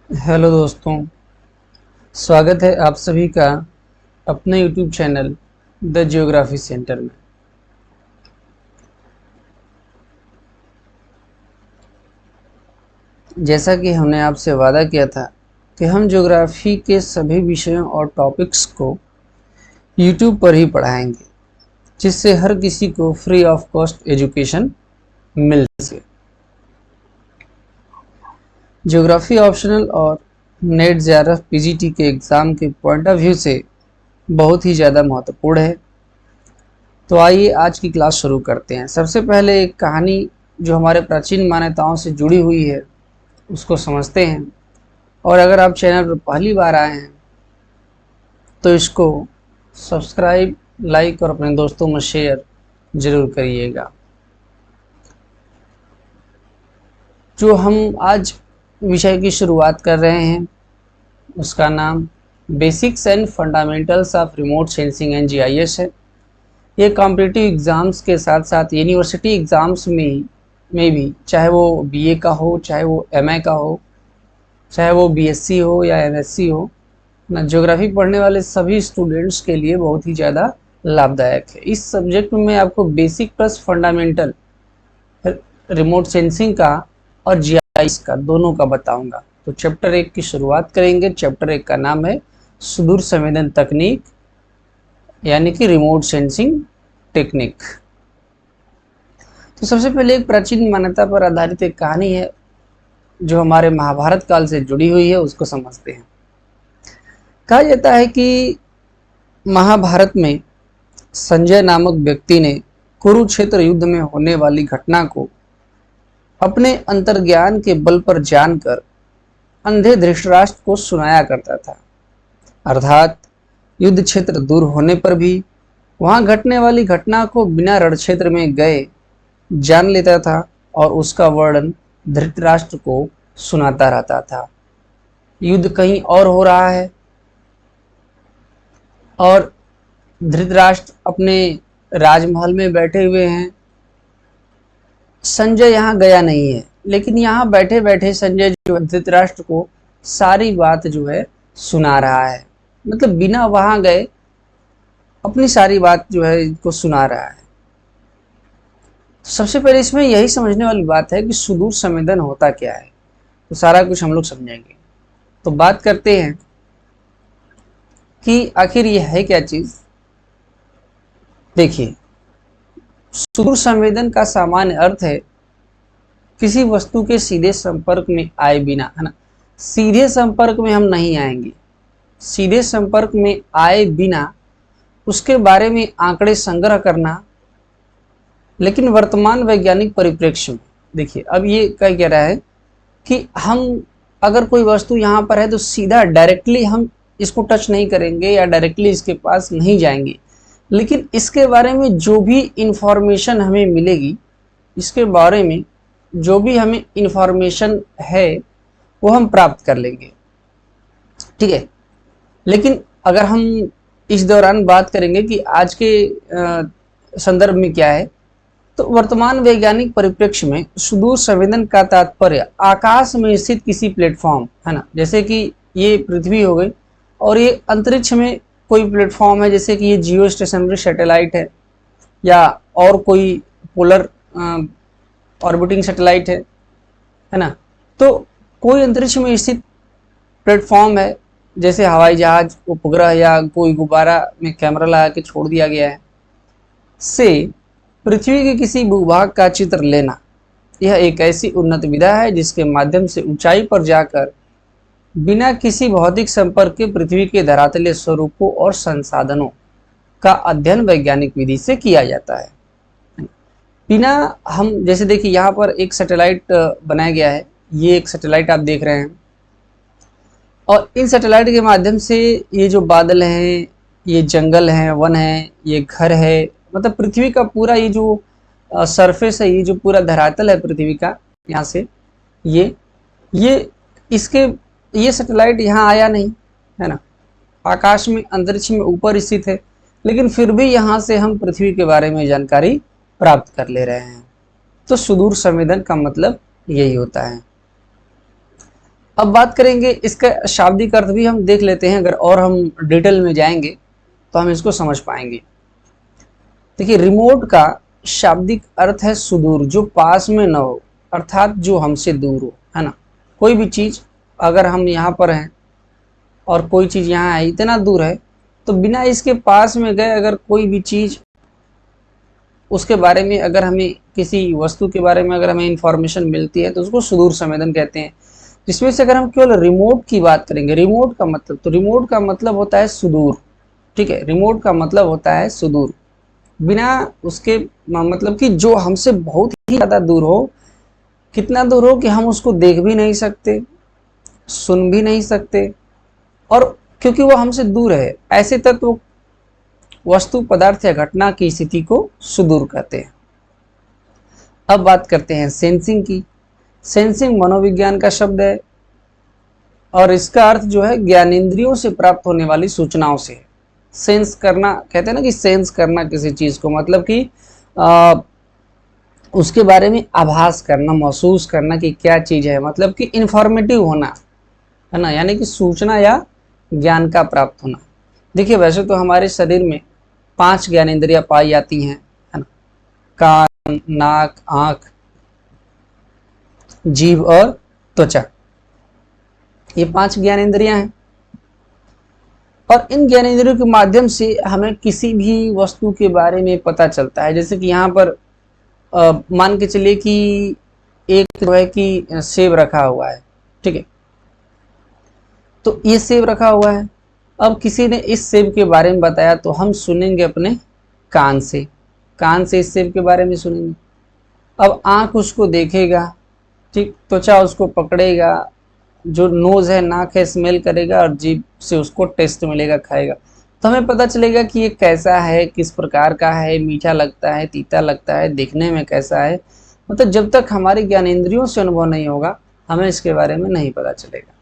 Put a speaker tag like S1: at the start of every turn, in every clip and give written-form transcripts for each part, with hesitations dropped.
S1: Hello दोस्तों, स्वागत है आप सभी का अपने YouTube channel the geography centre में। जैसा कि हमने आपसे वादा किया था कि हम ज्योग्राफी के सभी विषयों और टॉपिक्स को यूट्यूब पर ही पढ़ाएंगे, जिससे हर किसी को फ्री ऑफ कॉस्ट एजुकेशन मिल सके। ज्योग्राफी ऑप्शनल और नेट जेआरएफ पीजीटी के एग्ज़ाम के पॉइंट ऑफ व्यू से बहुत ही ज़्यादा महत्वपूर्ण है। तो आइए आज की क्लास शुरू करते हैं। सबसे पहले एक कहानी जो हमारे प्राचीन मान्यताओं से जुड़ी हुई है उसको समझते हैं, और अगर आप चैनल पर पहली बार आए हैं तो इसको सब्सक्राइब, लाइक और अपने दोस्तों में शेयर ज़रूर करिएगा। जो हम आज विषय की शुरुआत कर रहे हैं उसका नाम basics and fundamentals of remote sensing and GIS है। ये कॉम्पिटिटिव एग्ज़ाम्स के साथ साथ यूनिवर्सिटी एग्ज़ाम्स में भी, चाहे वो बीए का हो, चाहे वो एमए का हो, चाहे वो बीएससी हो या एमएससी हो ना, ज्योग्राफी पढ़ने वाले सभी स्टूडेंट्स के लिए बहुत ही ज़्यादा लाभदायक है। इस सब्जेक्ट में मैं आपको basic plus fundamental remote sensing का और जीआईएस का दोनों का बताऊंगा। तो चैप्टर 1 की शुरुआत करेंगे। चैप्टर 1 का नाम है सुदूर संवेदन तकनीक, यानी कि रिमोट सेंसिंग टेक्निक। तो सबसे पहले एक प्राचीन मान्यता पर आधारित एक कहानी है जो हमारे महाभारत काल से जुड़ी हुई है, उसको समझते हैं। कहा जाता है कि महाभारत में संजय नामक व्यक्ति ने कुरुक्षेत्र युद्ध में होने वाली घटना को अपने अंतर्ज्ञान के बल पर जानकर अंधे धृतराष्ट्र को सुनाया करता था। अर्थात युद्ध क्षेत्र दूर होने पर भी वहां घटने वाली घटना को बिना रणक्षेत्र में गए जान लेता था और उसका वर्णन धृतराष्ट्र को सुनाता रहता था। युद्ध कहीं और हो रहा है और धृतराष्ट्र अपने राजमहल में बैठे हुए हैं। संजय यहाँ गया नहीं है, लेकिन यहाँ बैठे बैठे संजय जो है धृतराष्ट्र को सारी बात जो है सुना रहा है। मतलब बिना वहां गए अपनी सारी बात जो है इनको सुना रहा है। सबसे पहले इसमें यही समझने वाली बात है कि सुदूर संवेदन होता क्या है, तो सारा कुछ हम लोग समझेंगे। तो बात करते हैं कि आखिर ये है क्या चीज। देखिए, सुदूर संवेदन का सामान्य अर्थ है किसी वस्तु के सीधे संपर्क में आए बिना, है ना। सीधे संपर्क में हम नहीं आएंगे, सीधे संपर्क में आए बिना उसके बारे में आंकड़े संग्रह करना। लेकिन वर्तमान वैज्ञानिक परिप्रेक्ष्य में देखिए, अब ये कह रहा है कि हम अगर कोई वस्तु यहाँ पर है तो सीधा डायरेक्टली हम इसको टच नहीं करेंगे या डायरेक्टली इसके पास नहीं जाएंगे, लेकिन इसके बारे में जो भी इंफॉर्मेशन हमें मिलेगी, इसके बारे में जो भी हमें इंफॉर्मेशन है वो हम प्राप्त कर लेंगे, ठीक है। लेकिन अगर हम इस दौरान बात करेंगे कि आज के संदर्भ में क्या है, तो वर्तमान वैज्ञानिक परिप्रेक्ष्य में सुदूर संवेदन का तात्पर्य आकाश में स्थित किसी प्लेटफॉर्म, है ना, जैसे कि ये पृथ्वी हो गई और ये अंतरिक्ष में कोई प्लेटफॉर्म है, जैसे कि ये जियो स्टेशनरी सैटेलाइट है या और कोई पोलर ऑर्बिटिंग सैटेलाइट है ना। तो कोई अंतरिक्ष में स्थित प्लेटफॉर्म है, जैसे हवाई जहाज, उपग्रह या कोई गुब्बारा में कैमरा लगा के छोड़ दिया गया है, से पृथ्वी के किसी भूभाग का चित्र लेना। यह एक ऐसी उन्नत विधा है जिसके माध्यम से ऊंचाई पर जाकर बिना किसी भौतिक संपर्क के पृथ्वी के धरातलीय स्वरूपों और संसाधनों का अध्ययन वैज्ञानिक विधि से किया जाता है। बिना हम, जैसे देखिए यहाँ पर एक सैटेलाइट बनाया गया है, ये एक सैटेलाइट आप देख रहे हैं, और इन सैटेलाइट के माध्यम से ये जो बादल हैं, ये जंगल हैं, वन है, ये घर है, मतलब पृथ्वी का पूरा ये जो सरफेस है, ये जो पूरा धरातल है पृथ्वी का, यहाँ से ये इसके ये सैटेलाइट यहाँ आया नहीं, है ना, आकाश में अंतरिक्ष में ऊपर स्थित है, लेकिन फिर भी यहाँ से हम पृथ्वी के बारे में जानकारी प्राप्त कर ले रहे हैं। तो सुदूर संवेदन का मतलब यही होता है। अब बात करेंगे इसका शाब्दिक अर्थ भी हम देख लेते हैं, अगर और हम डिटेल में जाएंगे तो हम इसको समझ पाएंगे। देखिए, रिमोट का शाब्दिक अर्थ है सुदूर, जो पास में न हो, अर्थात जो हमसे दूर हो, है ना। कोई भी चीज अगर हम यहाँ पर हैं और कोई चीज यहाँ है, इतना दूर है, तो बिना इसके पास में गए अगर कोई भी चीज उसके बारे में, अगर हमें किसी वस्तु के बारे में अगर हमें इंफॉर्मेशन मिलती है तो उसको सुदूर संवेदन कहते हैं। जिसमें से अगर हम केवल रिमोट की बात करेंगे, रिमोट का मतलब, तो रिमोट का मतलब होता है सुदूर, ठीक है। रिमोट का मतलब होता है सुदूर, बिना उसके मतलब कि जो हमसे बहुत ही ज़्यादा दूर हो, कितना दूर हो कि हम उसको देख भी नहीं सकते, सुन भी नहीं सकते, और क्योंकि वो हमसे दूर है, ऐसे तत्व, वस्तु, पदार्थ या घटना की स्थिति को सुदूर कहते हैं। अब बात करते हैं सेंसिंग की। सेंसिंग मनोविज्ञान का शब्द है और इसका अर्थ जो है ज्ञानेंद्रियों से प्राप्त होने वाली सूचनाओं से है। सेंस करना, कहते हैं ना कि सेंस करना किसी चीज को, मतलब कि उसके बारे में आभास करना, महसूस करना कि क्या चीज है, मतलब कि इंफॉर्मेटिव होना, है ना, यानी कि सूचना या ज्ञान का प्राप्त होना। देखिए, वैसे तो हमारे शरीर में 5 ज्ञानेंद्रियां पाई जाती हैं, है ना, कान, नाक, आंख, जीभ और त्वचा, ये 5 ज्ञानेंद्रियां हैं। और इन ज्ञानेंद्रियों के माध्यम से हमें किसी भी वस्तु के बारे में पता चलता है। जैसे कि यहाँ पर मान के चलिए कि एक जो है कि सेब रखा हुआ है, ठीक है, तो ये सेब रखा हुआ है। अब किसी ने इस सेब के बारे में बताया तो हम सुनेंगे अपने कान से, कान से इस सेब के बारे में सुनेंगे। अब आंख उसको देखेगा, ठीक, त्वचा उसको पकड़ेगा, जो नोज है, नाक है, स्मेल करेगा, और जीभ से उसको टेस्ट मिलेगा, खाएगा, तो हमें पता चलेगा कि ये कैसा है, किस प्रकार का है, मीठा लगता है, तीता लगता है, दिखने में कैसा है। मतलब जब तक हमारे ज्ञानेंद्रियों से अनुभव नहीं होगा, हमें इसके बारे में नहीं पता चलेगा।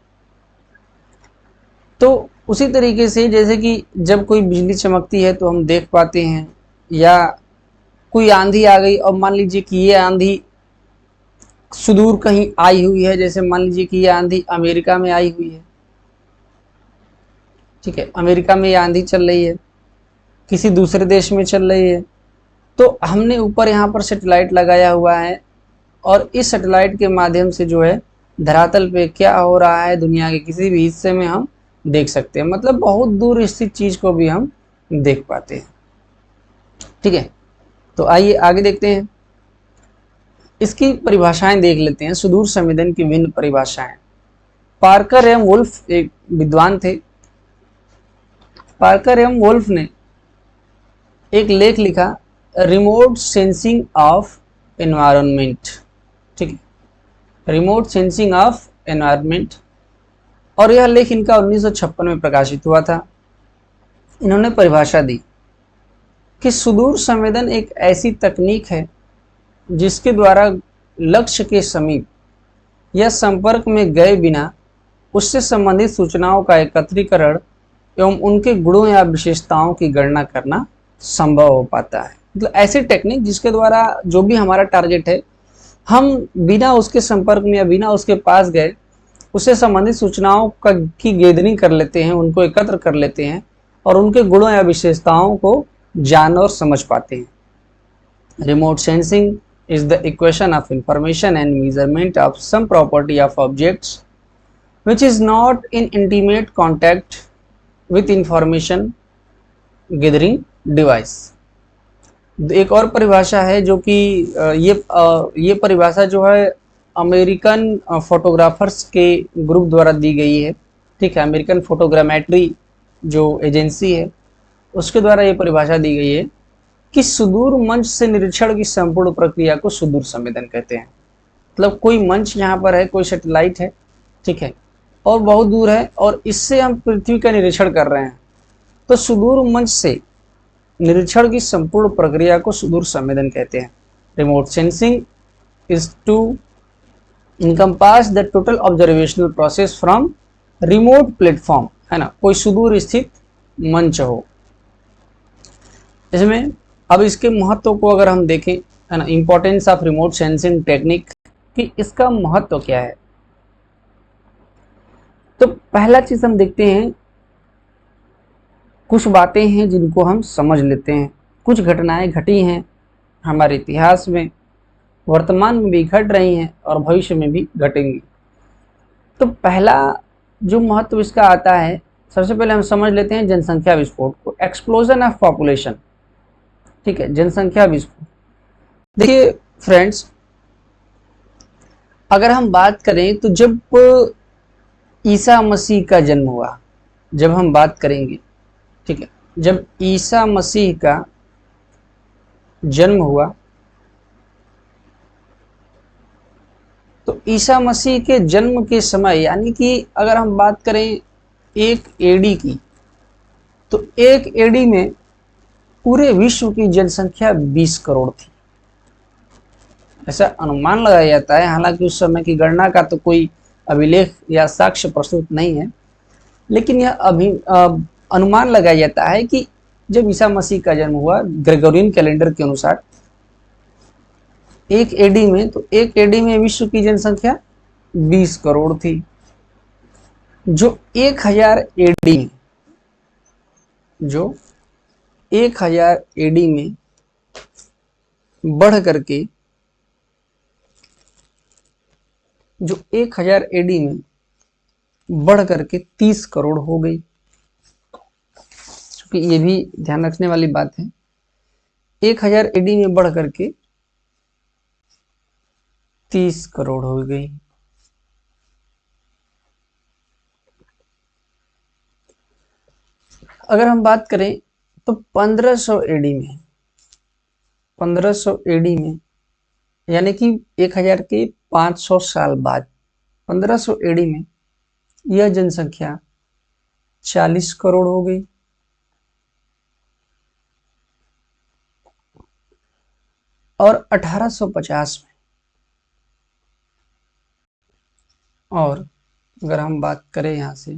S1: तो उसी तरीके से जैसे कि जब कोई बिजली चमकती है तो हम देख पाते हैं, या कोई आंधी आ गई और मान लीजिए कि ये आंधी सुदूर कहीं आई हुई है, जैसे मान लीजिए कि ये आंधी अमेरिका में आई हुई है, ठीक है, अमेरिका में ये आंधी चल रही है, किसी दूसरे देश में चल रही है, तो हमने ऊपर यहाँ पर सैटेलाइट लगाया हुआ है, और इस सैटेलाइट के माध्यम से जो है धरातल पे क्या हो रहा है दुनिया के किसी भी हिस्से में हम देख सकते हैं, मतलब बहुत दूर स्थित चीज को भी हम देख पाते हैं, ठीक है। तो आइए आगे देखते हैं, इसकी परिभाषाएं देख लेते हैं, सुदूर संवेदन की विभिन्न परिभाषाएं। पार्कर एवं वुल्फ एक विद्वान थे। पार्कर एवं वुल्फ ने एक लेख लिखा, रिमोट सेंसिंग ऑफ एनवायरनमेंट, ठीक है, रिमोट सेंसिंग ऑफ एनवायरनमेंट, और यह लेख इनका 1956 में प्रकाशित हुआ था। इन्होंने परिभाषा दी कि सुदूर संवेदन एक ऐसी तकनीक है जिसके द्वारा लक्ष्य के समीप या संपर्क में गए बिना उससे संबंधित सूचनाओं का एकत्रीकरण एवं उनके गुणों या विशेषताओं की गणना करना संभव हो पाता है। मतलब ऐसी टेक्निक जिसके द्वारा जो भी हमारा टारगेट है, हम बिना उसके संपर्क में या बिना उसके पास गए उससे संबंधित सूचनाओं की गैदरिंग कर लेते हैं, उनको एकत्र कर लेते हैं और उनके गुणों या विशेषताओं को जान और समझ पाते हैं। Remote sensing is the equation of information and measurement of some property of objects which is not in intimate contact with information gathering device। एक और परिभाषा है जो कि ये परिभाषा जो है अमेरिकन फोटोग्राफर्स के ग्रुप द्वारा दी गई है, ठीक है, अमेरिकन फोटोग्रामेट्री जो एजेंसी है उसके द्वारा ये परिभाषा दी गई है कि सुदूर मंच से निरीक्षण की संपूर्ण प्रक्रिया को सुदूर संवेदन कहते हैं। मतलब कोई मंच यहाँ पर है, कोई सैटेलाइट है, ठीक है, और बहुत दूर है, और इससे हम पृथ्वी का निरीक्षण कर रहे हैं, तो सुदूर मंच से निरीक्षण की संपूर्ण प्रक्रिया को सुदूर संवेदन कहते हैं। Remote sensing is to encompass the total observational process from remote platform, है ना, कोई सुदूर स्थित मंच हो। इसमें अब इसके महत्व को अगर हम देखें, है ना, importance of remote sensing technique, कि इसका महत्व क्या है। तो पहला चीज हम देखते हैं, कुछ बातें हैं जिनको हम समझ लेते हैं। कुछ घटनाएं घटी हैं हमारे इतिहास में, वर्तमान में भी घट रही हैं और भविष्य में भी घटेंगी। तो पहला जो महत्व इसका आता है, सबसे पहले हम समझ लेते हैं जनसंख्या विस्फोट को, एक्सप्लोजन ऑफ पॉपुलेशन। ठीक है, जनसंख्या विस्फोट। देखिए फ्रेंड्स, अगर हम बात करें तो जब ईसा मसीह का जन्म हुआ, जब हम बात करेंगे, ठीक है, जब ईसा मसीह का जन्म हुआ तो ईसा मसीह के जन्म के समय, यानी कि अगर हम बात करें 1 AD की, तो 1 AD में पूरे विश्व की जनसंख्या 20 करोड़ थी, ऐसा अनुमान लगाया जाता है। हालांकि उस समय की गणना का तो कोई अभिलेख या साक्ष्य प्रस्तुत नहीं है, लेकिन यह अनुमान लगाया जाता है कि जब ईसा मसीह का जन्म हुआ ग्रेगोरियन कैलेंडर के अनुसार 1 AD में, तो 1 AD में विश्व की जनसंख्या 20 करोड़ थी, जो 1000 AD में, जो 1000 AD में बढ़ करके, जो 1000 AD में बढ़ करके 30 करोड़ हो गई। क्योंकि ये भी ध्यान रखने वाली बात है, 1000 AD में बढ़ करके 30 करोड़ हो गई। अगर हम बात करें तो 1500 AD में, 1500 AD में, यानी कि 1000 के 500 साल बाद 1500 AD में यह जनसंख्या 40 करोड़ हो गई। और 1850 में, और अगर हम बात करें यहां से,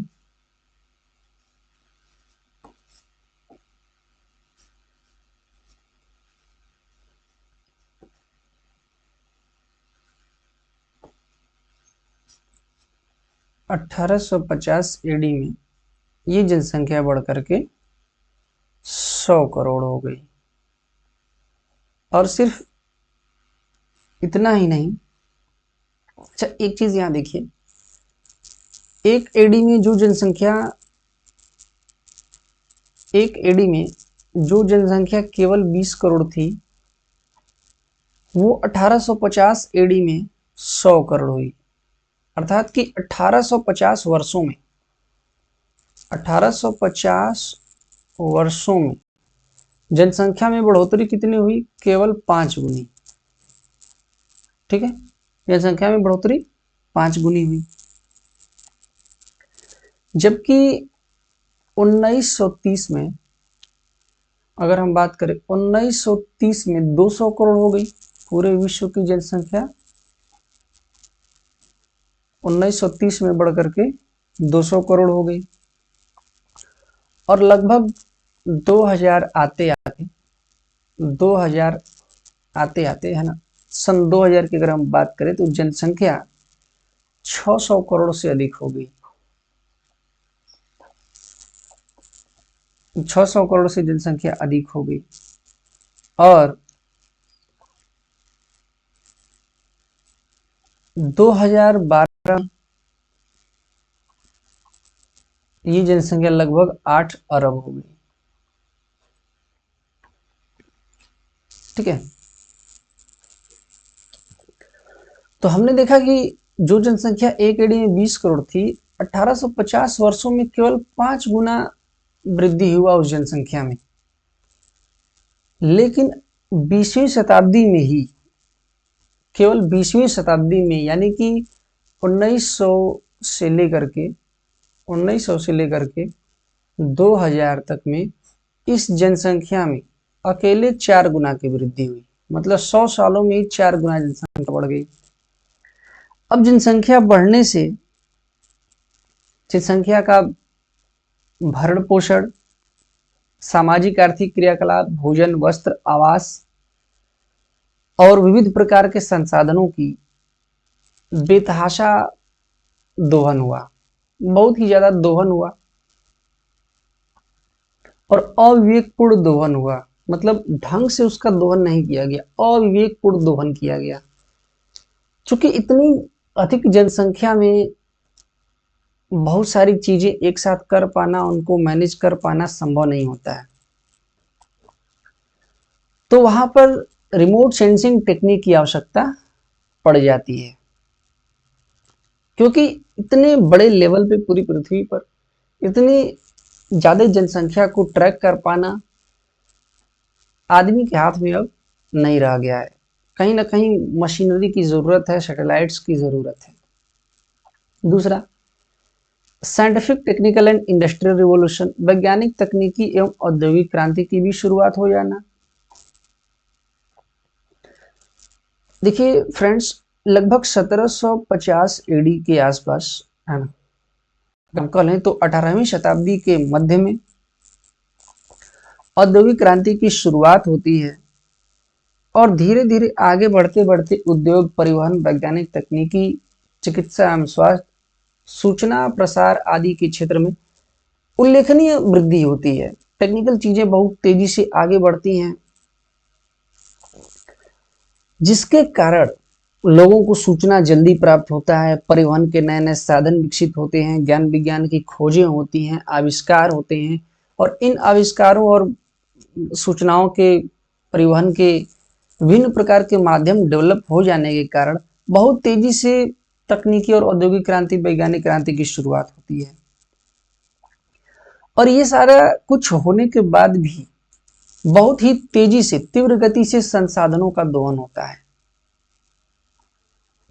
S1: AD में ये जनसंख्या बढ़ करके 100 करोड़ हो गई। और सिर्फ इतना ही नहीं, अच्छा एक चीज यहां देखिए, 1 AD में जो जनसंख्या, 1 AD में जो जनसंख्या केवल 20 करोड़ थी, वो 1850 AD में 100 करोड़ हुई। अर्थात कि 1850 वर्षों में, 1850 वर्षों में जनसंख्या में बढ़ोतरी कितनी हुई? केवल 5 गुनी। ठीक है, जनसंख्या में बढ़ोतरी 5 गुनी हुई। जबकि 1930 में, अगर हम बात करें 1930 में 200 करोड़ हो गई पूरे विश्व की जनसंख्या। 1930 में बढ़ करके 200 करोड़ हो गई। और लगभग 2000 आते आते, 2000 आते आते, है ना, सन 2000 की अगर हम बात करें तो जनसंख्या 600 करोड़ से अधिक हो गई। 600 करोड़ से जनसंख्या अधिक हो गई। और 2012 ये जनसंख्या लगभग 8 अरब हो गई। ठीक है, तो हमने देखा कि जो जनसंख्या 1 AD में 20 करोड़ थी, 1850 वर्षों में केवल 5 गुना वृद्धि हुआ उस जनसंख्या में। लेकिन 20वीं शताब्दी में ही, केवल 20वीं शताब्दी में, यानी कि 1900 से लेकर के 2000 तक में इस जनसंख्या में अकेले 4 गुना की वृद्धि हुई। मतलब 100 सालों में ही 4 गुना जनसंख्या बढ़ गई। अब जनसंख्या बढ़ने से जनसंख्या का भरण पोषण, सामाजिक आर्थिक क्रियाकलाप, भोजन, वस्त्र, आवास और विविध प्रकार के संसाधनों की बेतहाशा दोहन हुआ। बहुत ही ज्यादा दोहन हुआ और अविवेकपूर्ण दोहन हुआ, मतलब ढंग से उसका दोहन नहीं किया गया, अविवेकपूर्ण दोहन किया गया। चूंकि इतनी अधिक जनसंख्या में बहुत सारी चीजें एक साथ कर पाना, उनको मैनेज कर पाना संभव नहीं होता है, तो वहां पर रिमोट सेंसिंग टेक्निक की आवश्यकता पड़ जाती है, क्योंकि इतने बड़े लेवल पे पूरी पृथ्वी पर इतनी ज्यादा जनसंख्या को ट्रैक कर पाना आदमी के हाथ में अब नहीं रह गया है। कहीं ना कहीं मशीनरी की जरूरत है, सैटेलाइट्स की जरूरत है। दूसरा, scientific technical and industrial revolution, वैज्ञानिक तकनीकी एवं औद्योगिक क्रांति की भी शुरुआत हो जाना। देखिए फ्रेंड्स, लगभग 1750 एडी के आसपास, है ना, हम कहें तो 18वीं शताब्दी के मध्य में औद्योगिक क्रांति की शुरुआत होती है और धीरे धीरे आगे बढ़ते बढ़ते उद्योग, परिवहन, वैज्ञानिक तकनीकी, चिकित्सा एवं स्वास्थ्य, सूचना प्रसार आदि के क्षेत्र में उल्लेखनीय वृद्धि होती है। टेक्निकल चीजें बहुत तेजी से आगे बढ़ती हैं, जिसके कारण लोगों को सूचना जल्दी प्राप्त होता है, परिवहन के नए नए साधन विकसित होते हैं, ज्ञान विज्ञान की खोजें होती हैं, आविष्कार होते हैं, और इन आविष्कारों और सूचनाओं के परिवहन के विभिन्न प्रकार के माध्यम डेवलप हो जाने के कारण बहुत तेजी से तकनीकी और औद्योगिक क्रांति, वैज्ञानिक क्रांति की शुरुआत होती है। और ये सारा कुछ होने के बाद भी बहुत ही तेजी से, तीव्र गति से संसाधनों का दोहन होता है।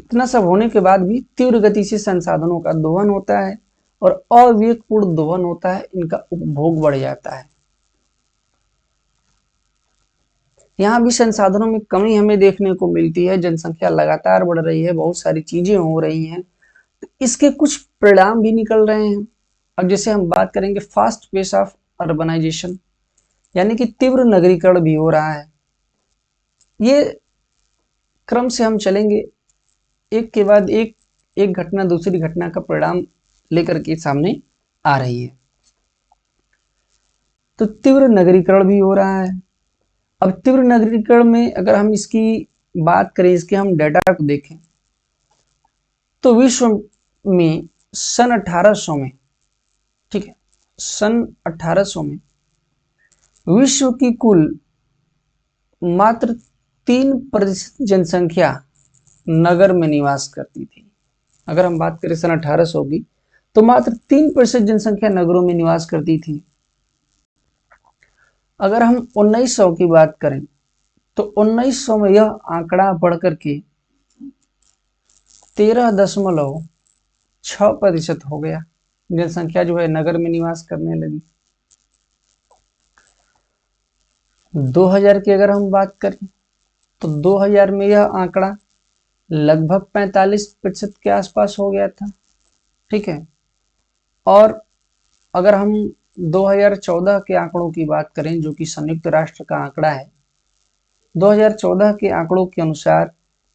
S1: इतना सब होने के बाद भी तीव्र गति से संसाधनों का दोहन होता है और अविवेकपूर्ण दोहन होता है, इनका उपभोग बढ़ जाता है। यहाँ भी संसाधनों में कमी हमें देखने को मिलती है, जनसंख्या लगातार बढ़ रही है, बहुत सारी चीजें हो रही हैं, तो इसके कुछ परिणाम भी निकल रहे हैं। अब जैसे हम बात करेंगे फास्ट पेस ऑफ अर्बनाइजेशन, यानी कि तीव्र नगरीकरण भी हो रहा है। ये क्रम से हम चलेंगे, एक के बाद एक घटना दूसरी घटना का परिणाम लेकर के सामने आ रही है। तो तीव्र नगरीकरण भी हो रहा है। अब तीव्र नगरीकरण में अगर हम इसकी बात करें, इसके हम डेटा को देखें, तो विश्व में सन 1800 में, ठीक है, सन 1800 में विश्व की कुल मात्र 3% जनसंख्या नगर में निवास करती थी। अगर हम बात करें सन 1800 की, तो मात्र 3% जनसंख्या नगरों में निवास करती थी। अगर हम 1900 की बात करें, तो 1900 में यह आंकड़ा बढ़कर के 13.6% हो गया। जनसंख्या जो है नगर में निवास करने लगी। 2000 की अगर हम बात करें, तो 2000 में यह आंकड़ा लगभग 45% के आसपास हो गया था, ठीक है। और अगर हम 2014 के आंकड़ों की बात करें, जो कि संयुक्त राष्ट्र का आंकड़ा है, 2014 के आंकड़ों के अनुसार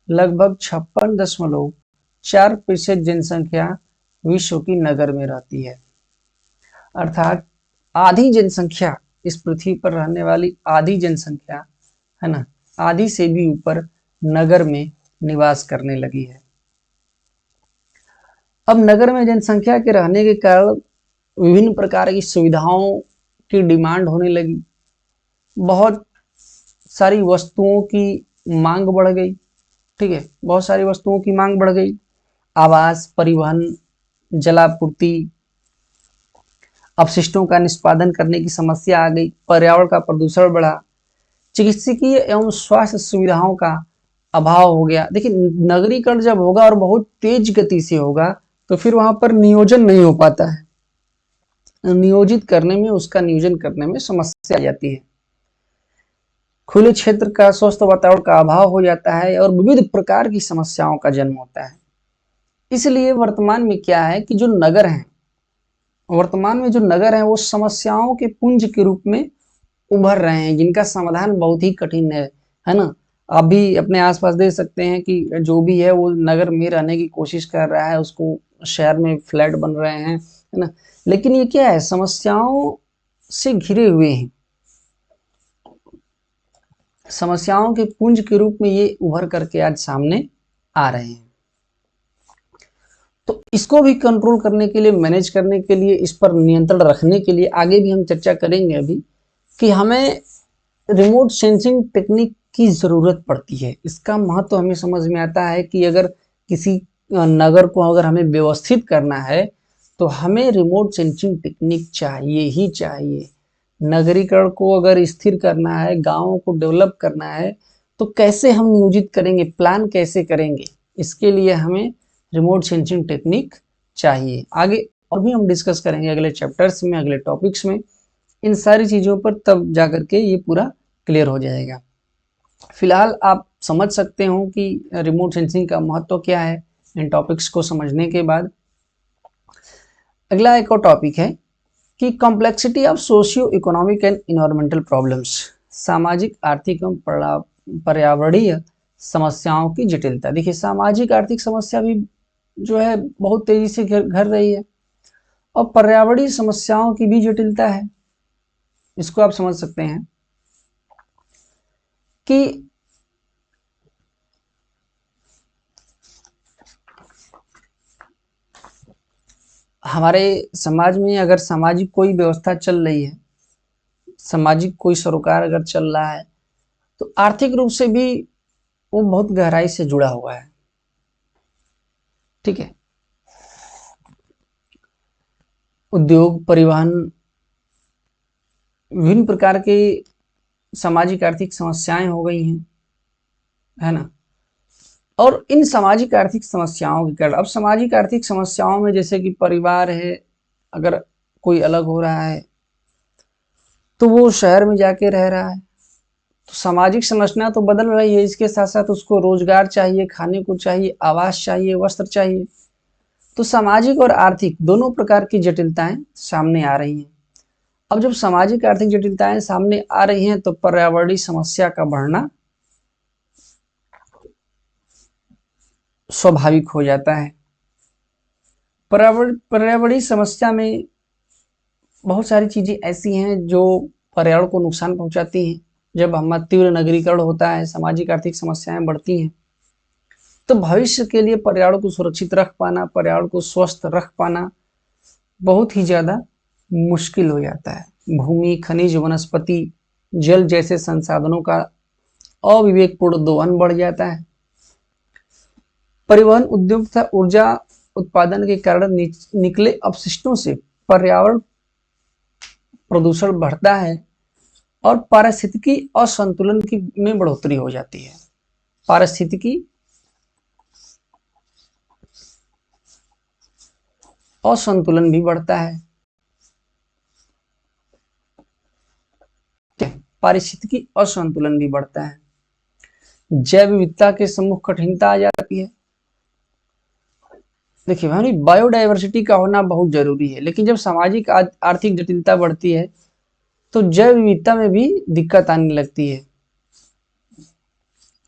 S1: लगभग 56.4% जनसंख्या विश्व की नगर में रहती है। अर्थात आधी जनसंख्या, इस पृथ्वी पर रहने वाली आधी जनसंख्या, है ना, आधी से भी ऊपर नगर में निवास करने लगी है। अब नगर में जनसंख्या के रहने के कारण विभिन्न प्रकार की सुविधाओं की डिमांड होने लगी, बहुत सारी वस्तुओं की मांग बढ़ गई, ठीक है, बहुत सारी वस्तुओं की मांग बढ़ गई। आवास, परिवहन, जलापूर्ति, अपशिष्टों का निष्पादन करने की समस्या आ गई, पर्यावरण का प्रदूषण बढ़ा, चिकित्सकीय एवं स्वास्थ्य सुविधाओं का अभाव हो गया। देखिए, नगरीकरण जब होगा और बहुत तेज गति से होगा, तो फिर वहां पर नियोजन नहीं हो पाता है, नियोजित करने में, उसका नियोजन करने में समस्या आ जाती है। खुले क्षेत्र का, स्वस्थ वातावरण का अभाव हो जाता है और विविध प्रकार की समस्याओं का जन्म होता है। इसलिए वर्तमान में क्या है कि जो नगर हैं, वर्तमान में जो नगर हैं वो समस्याओं के पुंज के रूप में उभर रहे हैं, जिनका समाधान बहुत ही कठिन है ना। आप भी अपने आसपास देख सकते हैं कि जो भी है वो नगर में रहने की कोशिश कर रहा है, उसको शहर में फ्लैट बन रहे हैं, है ना। लेकिन ये क्या है, समस्याओं से घिरे हुए हैं, समस्याओं के पुंज के रूप में ये उभर करके आज सामने आ रहे हैं। तो इसको भी कंट्रोल करने के लिए, मैनेज करने के लिए, इस पर नियंत्रण रखने के लिए आगे भी हम चर्चा करेंगे अभी कि हमें रिमोट सेंसिंग टेक्निक की ज़रूरत पड़ती है। इसका महत्व हमें समझ में आता है कि अगर किसी नगर को अगर हमें व्यवस्थित करना है तो हमें रिमोट सेंसिंग टेक्निक चाहिए ही चाहिए। नगरीकरण को अगर स्थिर करना है, गाँवों को डेवलप करना है, तो कैसे हम नियोजित करेंगे, प्लान कैसे करेंगे, इसके लिए हमें रिमोट सेंसिंग टेक्निक चाहिए। आगे और भी हम डिस्कस करेंगे अगले चैप्टर्स में, अगले टॉपिक्स में, इन सारी चीज़ों पर, तब जाकर के ये पूरा क्लियर हो जाएगा। फिलहाल आप समझ सकते हो कि रिमोट सेंसिंग का महत्व क्या है इन टॉपिक्स को समझने के बाद। अगला एक और टॉपिक है कि complexity of socio economic and environmental problems, सामाजिक, आर्थिक एवं पर्यावरणीय समस्याओं की जटिलता। देखिए, सामाजिक आर्थिक समस्या भी जो है बहुत तेजी से घट रही है और पर्यावरणीय समस्याओं की भी जटिलता है। इसको आप समझ सकते हैं कि हमारे समाज में अगर सामाजिक कोई व्यवस्था चल रही है, सामाजिक कोई सरोकार अगर चल रहा है, तो आर्थिक रूप से भी वो बहुत गहराई से जुड़ा हुआ है। ठीक है, उद्योग, परिवहन, विभिन्न प्रकार के सामाजिक आर्थिक समस्याएं हो गई हैं, है ना। और इन सामाजिक आर्थिक समस्याओं के कारण, अब सामाजिक आर्थिक समस्याओं में जैसे कि परिवार है, अगर कोई अलग हो रहा है तो वो शहर में जाके रह रहा है, तो सामाजिक संरचना तो बदल रही है, इसके साथ साथ उसको रोजगार चाहिए, खाने को चाहिए, आवास चाहिए, वस्त्र चाहिए। तो सामाजिक और आर्थिक दोनों प्रकार की जटिलताएं सामने आ रही हैं। अब जब सामाजिक आर्थिक जटिलताएं सामने आ रही हैं तो पर्यावरणीय समस्या का बढ़ना स्वाभाविक हो जाता है। पर्यावरणीय समस्या में बहुत सारी चीजें ऐसी हैं जो पर्यावरण को नुकसान पहुंचाती हैं। जब हमारा तीव्र नगरीकरण होता है, सामाजिक आर्थिक समस्याएं बढ़ती हैं, तो भविष्य के लिए पर्यावरण को सुरक्षित रख पाना, पर्यावरण को स्वस्थ रख पाना बहुत ही ज्यादा मुश्किल हो जाता है। भूमि, खनिज, वनस्पति, जल जैसे संसाधनों का अविवेकपूर्ण दोहन बढ़ जाता है। परिवहन उद्योग तथा ऊर्जा उत्पादन के कारण निकले अपशिष्टों से पर्यावरण प्रदूषण बढ़ता है और पारिस्थितिकी असंतुलन की में बढ़ोतरी हो जाती है। पारिस्थितिकी असंतुलन भी बढ़ता है। पारिस्थितिकी असंतुलन भी बढ़ता है। जैव विविधता के सम्मुख कठिनता आ जाती है। देखिए हमारी बायोडाइवर्सिटी का होना बहुत जरूरी है, लेकिन जब सामाजिक आर्थिक जटिलता बढ़ती है तो जैव विविधता में भी दिक्कत आने लगती है,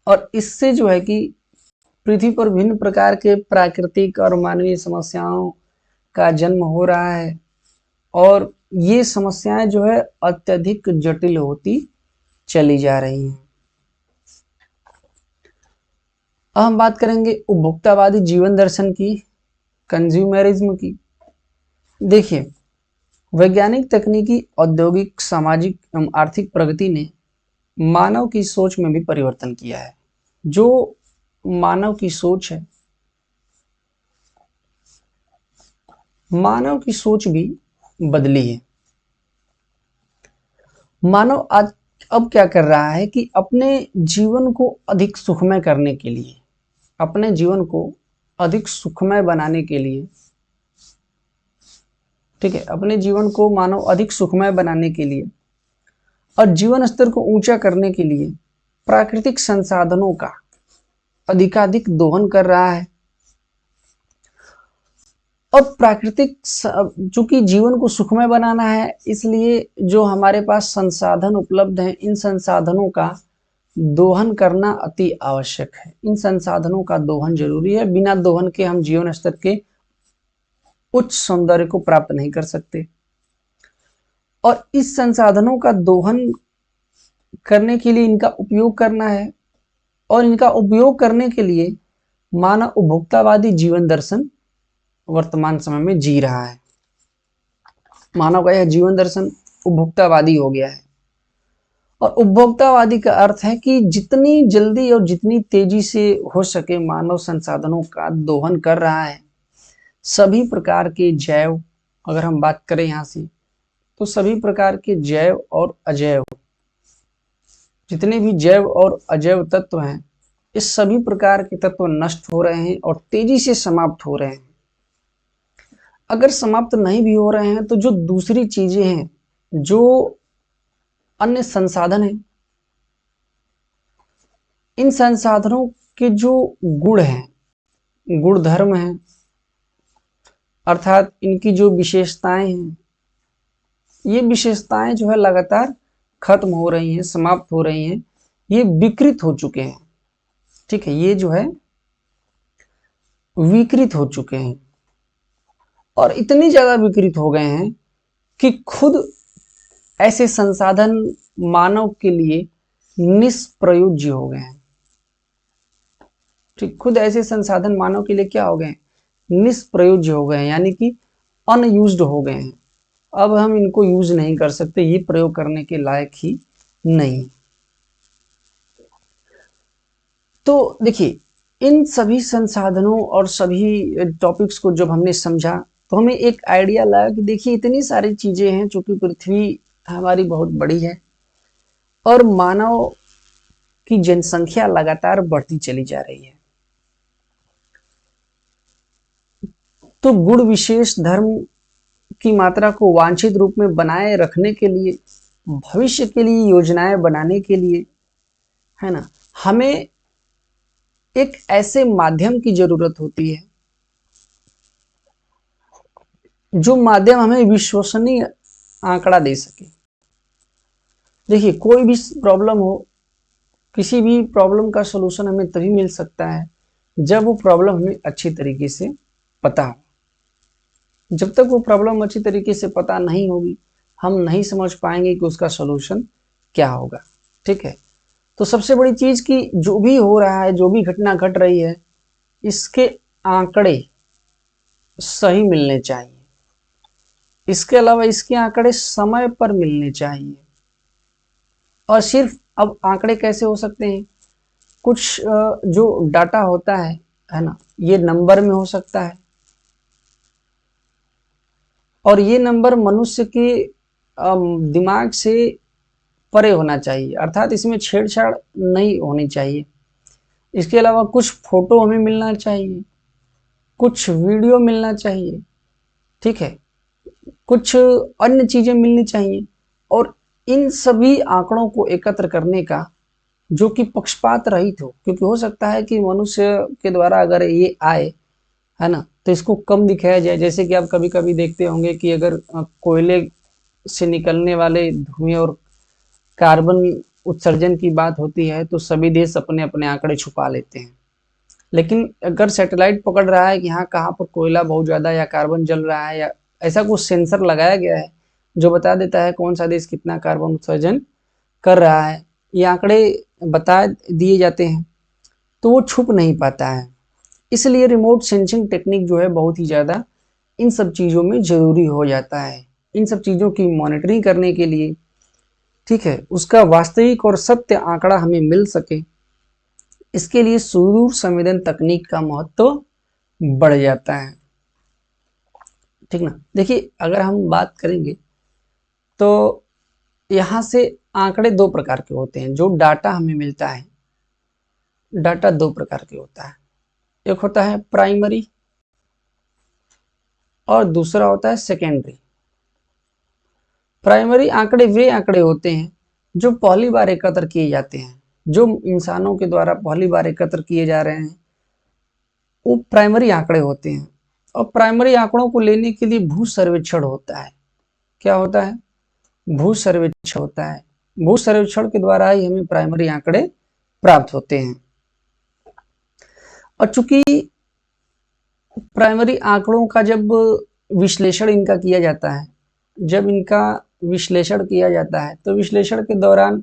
S1: और इससे जो है कि पृथ्वी पर विभिन्न प्रकार के प्राकृतिक और मानवीय समस्याओं का जन्म हो रहा है, और ये समस्याएं जो है अत्यधिक जटिल होती चली जा रही हैं। अब हम बात करेंगे उपभोक्तावादी जीवन दर्शन की, कंज्यूमरिज्म की। देखिए, वैज्ञानिक, तकनीकी, औद्योगिक, सामाजिक एवं आर्थिक प्रगति ने मानव की सोच में भी परिवर्तन किया है। जो मानव की सोच है, मानव की सोच भी बदली है। मानव आज अब क्या कर रहा है कि अपने जीवन को अधिक सुखमय करने के लिए, अपने जीवन को अधिक सुखमय बनाने के लिए, ठीक है, अपने जीवन को मानव अधिक सुखमय बनाने के लिए और जीवन स्तर को ऊंचा करने के लिए प्राकृतिक संसाधनों का अधिकाधिक दोहन कर रहा है। और प्राकृतिक, चूंकि जीवन को सुखमय बनाना है, इसलिए जो हमारे पास संसाधन उपलब्ध हैं, इन संसाधनों का दोहन करना अति आवश्यक है। इन संसाधनों का दोहन जरूरी है, बिना दोहन के हम जीवन स्तर के उच्च सौंदर्य को प्राप्त नहीं कर सकते। और इस संसाधनों का दोहन करने के लिए इनका उपयोग करना है, और इनका उपयोग करने के लिए मानव उपभोक्तावादी जीवन दर्शन वर्तमान समय में जी रहा है। मानव का यह जीवन दर्शन उपभोक्तावादी हो गया है। और उपभोक्तावादी का अर्थ है कि जितनी जल्दी और जितनी तेजी से हो सके मानव संसाधनों का दोहन कर रहा है। सभी प्रकार के जैव, अगर हम बात करें यहाँ से, तो सभी प्रकार के जैव और अजैव, जितने भी जैव और अजैव तत्व हैं, इस सभी प्रकार के तत्व नष्ट हो रहे हैं और तेजी से समाप्त हो रहे हैं। अगर समाप्त नहीं भी हो रहे हैं तो जो दूसरी चीजें हैं, जो अन्य संसाधन हैं, इन संसाधनों के जो गुण हैं, गुण धर्म हैं, अर्थात इनकी जो विशेषताएं हैं, ये विशेषताएं जो है लगातार खत्म हो रही हैं, समाप्त हो रही हैं, ये विकृत हो चुके हैं। ठीक है, ये जो है विकृत हो चुके हैं, और इतनी ज्यादा विकृत हो गए हैं कि खुद ऐसे संसाधन मानव के लिए निष्प्रयोज्य हो गए हैं। ठीक, खुद ऐसे संसाधन मानव के लिए क्या हो गए? निष्प्रयोज्य हो गए हैं, यानी कि अनयूज्ड हो गए हैं। अब हम इनको यूज नहीं कर सकते, ये प्रयोग करने के लायक ही नहीं। तो देखिए, इन सभी संसाधनों और सभी टॉपिक्स को जब हमने समझा तो हमें एक आइडिया लगा कि देखिए इतनी सारी चीजें हैं, चूंकि पृथ्वी हमारी बहुत बड़ी है और मानव की जनसंख्या लगातार बढ़ती चली जा रही है, तो गुण विशेष धर्म की मात्रा को वांछित रूप में बनाए रखने के लिए, भविष्य के लिए योजनाएं बनाने के लिए, है ना, हमें एक ऐसे माध्यम की जरूरत होती है जो माध्यम हमें विश्वसनीय आंकड़ा दे सके। देखिए, कोई भी प्रॉब्लम हो, किसी भी प्रॉब्लम का सलूशन हमें तभी मिल सकता है जब वो प्रॉब्लम हमें अच्छी तरीके से पता हो। जब तक वो प्रॉब्लम अच्छी तरीके से पता नहीं होगी, हम नहीं समझ पाएंगे कि उसका सलूशन क्या होगा। ठीक है, तो सबसे बड़ी चीज कि जो भी हो रहा है, जो भी घटना घट रही है, इसके आंकड़े सही मिलने चाहिए। इसके अलावा इसके आंकड़े समय पर मिलने चाहिए। और सिर्फ अब आंकड़े कैसे हो सकते हैं? कुछ जो डाटा होता है ना, ये नंबर में हो सकता है, और ये नंबर मनुष्य के दिमाग से परे होना चाहिए, अर्थात इसमें छेड़छाड़ नहीं होनी चाहिए। इसके अलावा कुछ फोटो हमें मिलना चाहिए, कुछ वीडियो मिलना चाहिए, ठीक है, कुछ अन्य चीजें मिलनी चाहिए। और इन सभी आंकड़ों को एकत्र करने का, जो कि पक्षपात रहित हो, क्योंकि हो सकता है कि मनुष्य के द्वारा अगर ये आए, है ना, तो इसको कम दिखाया जाए। जैसे कि आप कभी कभी देखते होंगे कि अगर कोयले से निकलने वाले धुएं और कार्बन उत्सर्जन की बात होती है तो सभी देश अपने अपने आंकड़े छुपा लेते हैं। लेकिन अगर सैटेलाइट पकड़ रहा है कि हाँ कहाँ पर कोयला बहुत ज़्यादा या कार्बन जल रहा है, या ऐसा कुछ सेंसर लगाया गया है जो बता देता है कौन सा देश कितना कार्बन उत्सर्जन कर रहा है, ये आंकड़े बता दिए जाते हैं, तो वो छुप नहीं पाता है। इसलिए रिमोट सेंसिंग टेक्निक जो है बहुत ही ज़्यादा इन सब चीज़ों में ज़रूरी हो जाता है। इन सब चीज़ों की मॉनिटरिंग करने के लिए, ठीक है, उसका वास्तविक और सत्य आंकड़ा हमें मिल सके, इसके लिए सुदूर संवेदन तकनीक का महत्व बढ़ जाता है। ठीक ना। देखिए, अगर हम बात करेंगे तो यहाँ से आंकड़े दो प्रकार के होते हैं। जो डाटा हमें मिलता है, डाटा दो प्रकार के होता है। एक होता है प्राइमरी और दूसरा होता है सेकेंडरी। प्राइमरी आंकड़े वे आंकड़े होते हैं जो पहली बार एकत्र किए जाते हैं, जो इंसानों के द्वारा पहली बार एकत्र किए जा रहे हैं, वो प्राइमरी आंकड़े होते हैं। और प्राइमरी आंकड़ों को लेने के लिए भू सर्वेक्षण होता है। क्या होता है? भू सर्वेक्षण होता है। भू सर्वेक्षण के द्वारा ही हमें प्राइमरी आंकड़े प्राप्त होते हैं। और चूंकि प्राइमरी आंकड़ों का जब विश्लेषण इनका किया जाता है। जब इनका विश्लेषण किया जाता है तो विश्लेषण के दौरान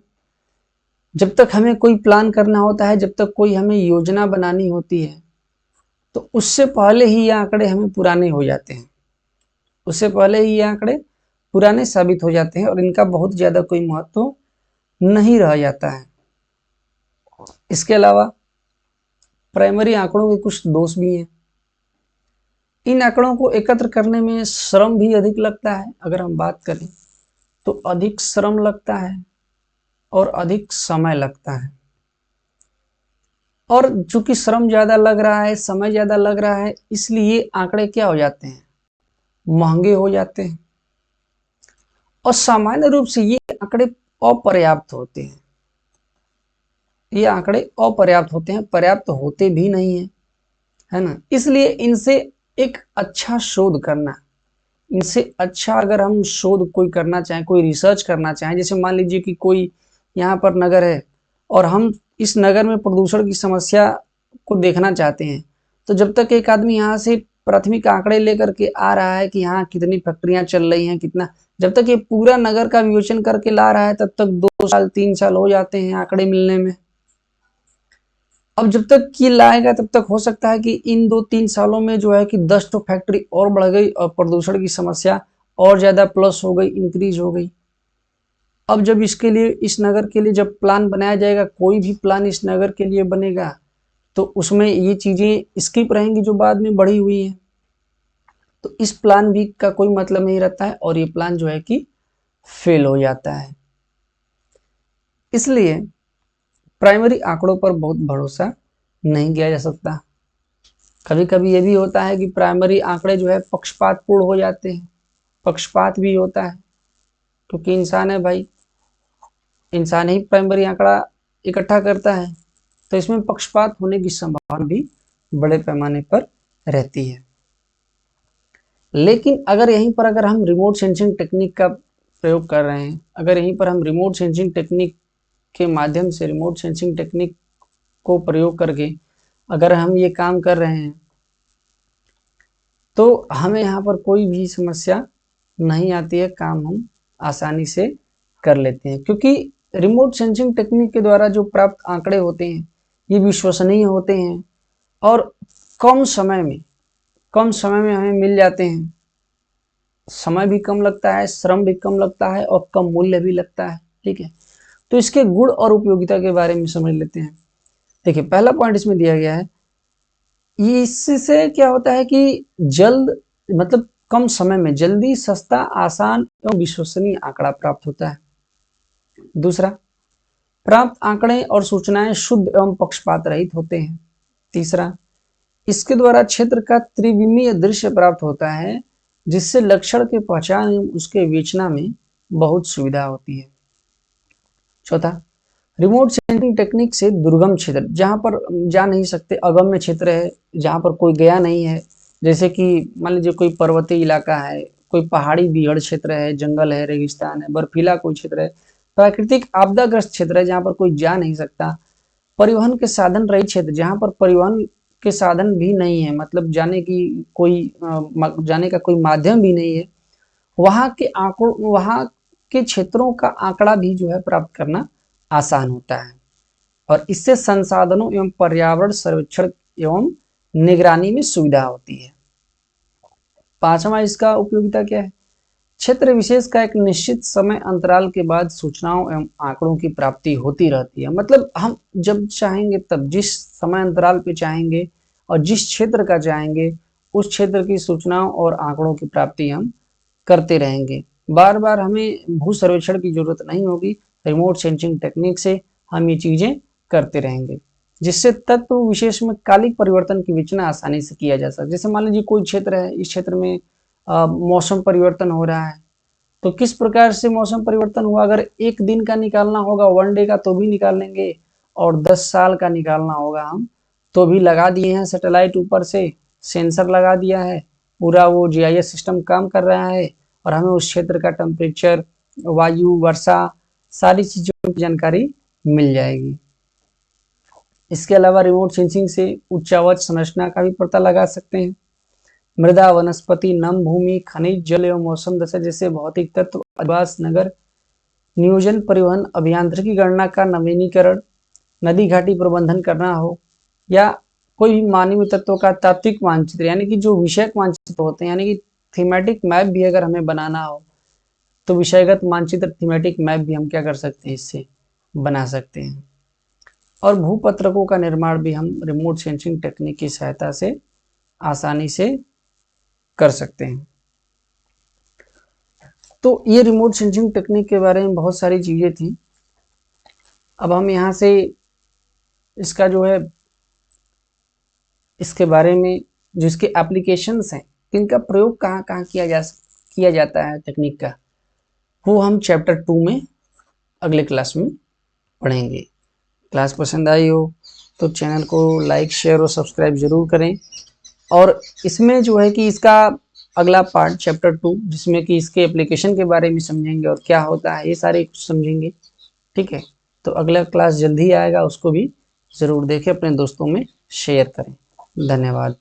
S1: जब तक हमें कोई प्लान करना होता है, जब तक कोई हमें योजना बनानी होती है, तो उससे पहले ही ये आंकड़े हमें पुराने हो जाते हैं, उससे पहले ही ये आंकड़े पुराने साबित हो जाते हैं और इनका बहुत ज़्यादा कोई महत्व नहीं रह जाता है। इसके अलावा प्राइमरी आंकड़ों के कुछ दोष भी हैं। इन आंकड़ों को एकत्र करने में श्रम भी अधिक लगता है। अगर हम बात करें तो अधिक श्रम लगता है और अधिक समय लगता है, और चूंकि श्रम ज़्यादा लग रहा है, समय ज़्यादा लग रहा है, इसलिए आंकड़े क्या हो जाते हैं, महंगे हो जाते हैं। और सामान्य रूप से ये आंकड़े अपर्याप्त होते हैं, ये आंकड़े अपर्याप्त होते हैं, पर्याप्त होते भी नहीं है, है ना। इसलिए इनसे एक अच्छा शोध करना, इनसे अच्छा अगर हम शोध कोई करना चाहें, कोई रिसर्च करना चाहें, जैसे मान लीजिए कि कोई यहाँ पर नगर है और हम इस नगर में प्रदूषण की समस्या को देखना चाहते हैं, तो जब तक एक आदमी यहाँ से प्राथमिक आंकड़े लेकर के आ रहा है कि यहाँ कितनी फैक्ट्रियां चल रही हैं, कितना, जब तक ये पूरा नगर का विवेचन करके ला रहा है तब तक 2 साल 3 साल हो जाते हैं आंकड़े मिलने में। अब जब तक ये लाएगा तब तक हो सकता है कि इन 2-3 सालों में जो है कि 10 तो फैक्ट्री और बढ़ गई और प्रदूषण की समस्या और ज़्यादा प्लस हो गई, इंक्रीज हो गई। अब जब इसके लिए, इस नगर के लिए जब प्लान बनाया जाएगा, कोई भी प्लान इस नगर के लिए बनेगा, तो उसमें ये चीज़ें स्किप रहेंगी जो बाद में बढ़ी हुई हैं, तो इस प्लान भी का कोई मतलब नहीं रहता है और ये प्लान जो है कि फेल हो जाता है। इसलिए प्राइमरी आंकड़ों पर बहुत भरोसा नहीं किया जा सकता। कभी कभी ये भी होता है कि प्राइमरी आंकड़े जो है पक्षपातपूर्ण हो जाते हैं, पक्षपात भी होता है, क्योंकि इंसान है भाई, इंसान ही प्राइमरी आंकड़ा इकट्ठा करता है, तो इसमें पक्षपात होने की संभावना भी बड़े पैमाने पर रहती है। लेकिन अगर यहीं पर अगर हम रिमोट सेंसिंग टेक्निक का प्रयोग कर रहे हैं, अगर यहीं पर हम रिमोट सेंसिंग टेक्निक के माध्यम से, रिमोट सेंसिंग टेक्निक को प्रयोग करके अगर हम ये काम कर रहे हैं, तो हमें यहाँ पर कोई भी समस्या नहीं आती है, काम हम आसानी से कर लेते हैं, क्योंकि रिमोट सेंसिंग टेक्निक के द्वारा जो प्राप्त आंकड़े होते हैं ये विश्वसनीय होते हैं और कम समय में हमें मिल जाते हैं। समय भी कम लगता है, श्रम भी कम लगता है और कम मूल्य भी लगता है। ठीक है, तो इसके गुण और उपयोगिता के बारे में समझ लेते हैं। देखिए, पहला पॉइंट इसमें दिया गया है, इससे क्या होता है कि जल्द, मतलब कम समय में जल्दी, सस्ता, आसान एवं विश्वसनीय आंकड़ा प्राप्त होता है। दूसरा, प्राप्त आंकड़े और सूचनाएं शुद्ध एवं पक्षपात रहित होते हैं। तीसरा, इसके द्वारा क्षेत्र का त्रिविमीय दृश्य प्राप्त होता है, जिससे लक्षण के पहचान एवं उसके विवेचना में बहुत सुविधा होती है। चौथा, रिमोट सेंसिंग टेक्निक से दुर्गम क्षेत्र, जहां पर जा नहीं सकते, अगम्य क्षेत्र है, जहां पर कोई गया नहीं है, जैसे कि मान लीजिए कोई पर्वतीय इलाका है, कोई पहाड़ी बीहड़ क्षेत्र है, जंगल है, रेगिस्तान है, बर्फीला कोई क्षेत्र है, प्राकृतिक आपदाग्रस्त क्षेत्र है जहां पर कोई जा नहीं सकता, परिवहन के साधन रहित क्षेत्र, जहां पर परिवहन के साधन भी नहीं है, मतलब जाने का कोई माध्यम भी नहीं है, वहां के क्षेत्रों का आंकड़ा भी जो है प्राप्त करना आसान होता है और इससे संसाधनों एवं पर्यावरण सर्वेक्षण एवं निगरानी में सुविधा होती है। पांचवा, इसका उपयोगिता क्या है, क्षेत्र विशेष का एक निश्चित समय अंतराल के बाद सूचनाओं एवं आंकड़ों की प्राप्ति होती रहती है। मतलब हम जब चाहेंगे तब, जिस समय अंतराल पे चाहेंगे और जिस क्षेत्र का चाहेंगे, उस क्षेत्र की सूचनाओं और आंकड़ों की प्राप्ति हम करते रहेंगे। बार बार हमें भू सर्वेक्षण की जरूरत नहीं होगी, रिमोट सेंसिंग टेक्निक से हम ये चीजें करते रहेंगे, जिससे तत्व विशेष में कालिक परिवर्तन की विवेचना आसानी से किया जा सकता है। जैसे मान लीजिए कोई क्षेत्र है, इस क्षेत्र में मौसम परिवर्तन हो रहा है, तो किस प्रकार से मौसम परिवर्तन हुआ, अगर एक दिन का निकालना होगा, 1 डे का, तो भी निकाल लेंगे, और 10 साल का निकालना होगा हम तो भी लगा दिए हैं सैटेलाइट, ऊपर से सेंसर लगा दिया है, पूरा वो जीआईएस सिस्टम काम कर रहा है और हमें उस क्षेत्र का टेम्परेचर, वायु, वर्षा, सारी चीजों की जानकारी मिल जाएगी। इसके अलावा रिमोट सेंसिंग से उच्च आवाज संरचना का भी पता लगा सकते हैं। मृदा, वनस्पति, नम भूमि, खनिज, जल एवं मौसम दशा जैसे भौतिक तत्व, आवास, नगर नियोजन, परिवहन, अभियांत्रिकी गणना का नवीनीकरण, नदी घाटी प्रबंधन करना हो, या कोई भी मानवीय तत्वों का तात्विक मानचित्र यानी कि जो विषयक मानचित्र होते हैं, यानी कि थीमेटिक मैप भी अगर हमें बनाना हो तो विषयगत मानचित्र थीमेटिक मैप भी हम क्या कर सकते हैं, इससे बना सकते हैं। और भूपत्रकों का निर्माण भी हम रिमोट सेंसिंग टेक्निक की सहायता से आसानी से कर सकते हैं। तो ये रिमोट सेंसिंग टेक्निक के बारे में बहुत सारी चीजें थी। अब हम यहाँ से इसका जो है इसके बारे में जो इसके एप्लीकेशंस हैं, इनका प्रयोग कहाँ कहाँ किया जाता है टेक्निक का, वो हम चैप्टर 2 में अगले क्लास में पढ़ेंगे। क्लास पसंद आई हो तो चैनल को लाइक, शेयर और सब्सक्राइब जरूर करें। और इसमें जो है कि इसका अगला पार्ट चैप्टर 2 जिसमें कि इसके एप्लीकेशन के बारे में समझेंगे और क्या होता है ये सारे कुछ समझेंगे। ठीक है, तो अगला क्लास जल्दी आएगा, उसको भी ज़रूर देखें, अपने दोस्तों में शेयर करें। धन्यवाद।